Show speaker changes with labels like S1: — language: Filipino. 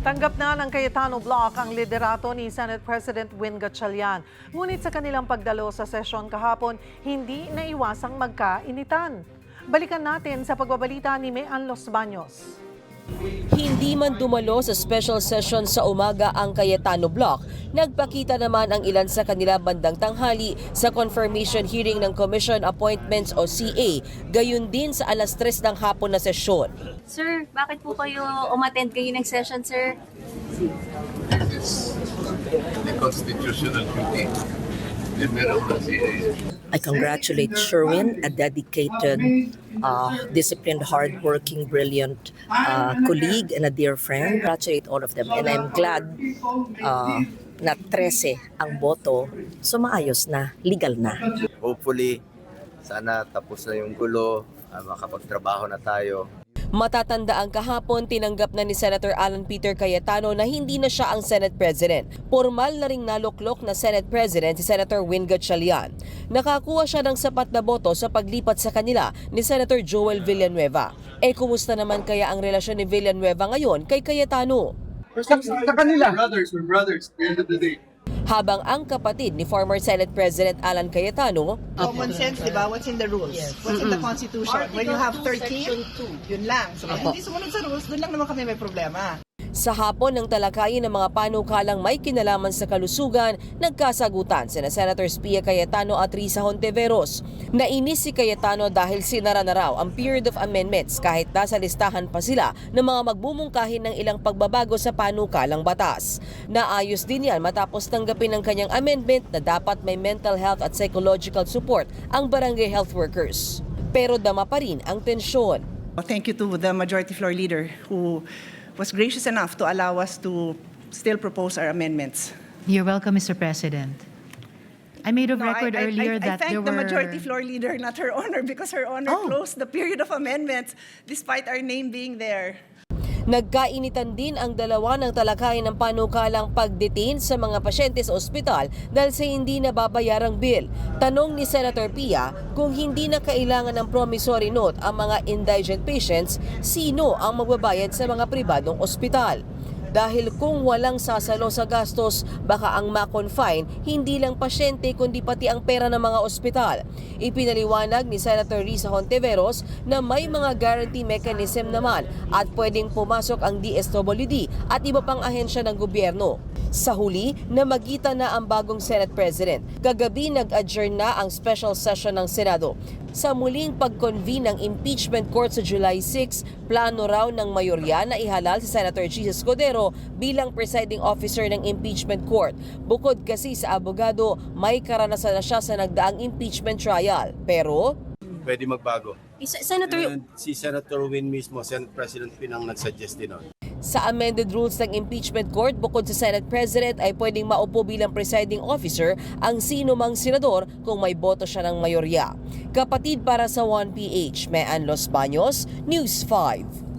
S1: Tanggap na ng Cayetano Bloc ang liderato ni Senate President Win Gatchalian. Ngunit sa kanilang pagdalo sa sesyon kahapon, hindi naiwasang magkainitan. Balikan natin sa pagbabalita ni Mean Los Baños.
S2: Hindi man dumalo sa special session sa umaga ang Cayetano Bloc, nagpakita naman ang ilan sa kanila bandang tanghali sa confirmation hearing ng Commission Appointments o CA, gayon din sa alas 3 ng hapon na sesyon.
S3: Sir, bakit po kayo umattend kayo ng session, sir?
S4: The constitutional duty.
S5: I congratulate Sherwin, a dedicated, disciplined, hardworking, brilliant colleague and a dear friend. Congratulate all of them, and I'm glad na 13 ang boto, so maayos na, legal na.
S6: Hopefully, sana tapos na yung gulo, makapagtrabaho na tayo.
S2: Matatanda ang kahapon, tinanggap na ni Senator Alan Peter Cayetano na hindi na siya ang Senate President. Formal na ring naluklok na Senate President si Senator Win Gatchalian. Nakakuha siya ng sapat na boto sa paglipat sa kanila ni Senator Joel Villanueva. Kumusta naman kaya ang relasyon ni Villanueva ngayon kay Cayetano?
S4: Sa kanila. We're brothers, at the end of the day.
S2: Habang ang kapatid ni former Senate President Alan Cayetano,
S7: common sense, di ba? What's in the rules? What's in the Constitution? When you have 13, yun lang. So, kung hindi sumunod sa rules, doon lang naman kami may problema.
S2: sa hapon ng talakayin ng mga panukalang may kinalaman sa kalusugan, nagkasagutan sina Senators Pia Cayetano at Risa Hontiveros. Nainis si Cayetano dahil sinara na raw ang period of amendments kahit nasa listahan pa sila ng mga magbumungkahin ng ilang pagbabago sa panukalang batas. Naayos din yan matapos tanggapin ng kanyang amendment na dapat may mental health at psychological support ang barangay health workers. Pero dama pa rin ang tensyon.
S7: Thank you to the Majority Floor Leader who was gracious enough to allow us to still propose our amendments.
S8: You're welcome, Mr. President. I made a record earlier that
S7: I
S8: there
S7: thank the
S8: were...
S7: Majority Floor Leader, not Her Honor, because Her Honor closed the period of amendments despite our name being there.
S2: Nagkainitan din ang dalawa ng talakayin ng panukalang pagdetain sa mga pasyente sa ospital dahil sa hindi nababayarang bill. Tanong ni Senator Pia, kung hindi na kailangan ng promissory note ang mga indigent patients, sino ang magbabayad sa mga pribadong ospital? Dahil kung walang sasalo sa gastos, baka ang ma-confine hindi lang pasyente kundi pati ang pera ng mga ospital. Ipinaliwanag ni Senator Risa Hontiveros na may mga guarantee mechanism naman at pwedeng pumasok ang DSWD at iba pang ahensya ng gobyerno. Sa huli, namagitan na ang bagong Senate President. Kagabi nag-adjourn na ang special session ng Senado. Sa muling pag-convene ng impeachment court sa July 6, plano raw ng mayorya na ihalal si Senator Jesus Codero bilang presiding officer ng impeachment court. Bukod kasi sa abogado, may karanasan na siya sa nagdaang impeachment trial. Pero
S6: Pwede magbago.
S3: Senator,
S6: Si Senator Win mismo, Senate President Pinang nag-suggest din nun.
S2: sa amended rules ng impeachment court, bukod sa Senate President ay pwedeng maupo bilang presiding officer ang sino mang senador kung may boto siya ng mayorya. Kapatid para sa 1PH, Mean Los Baños, News 5.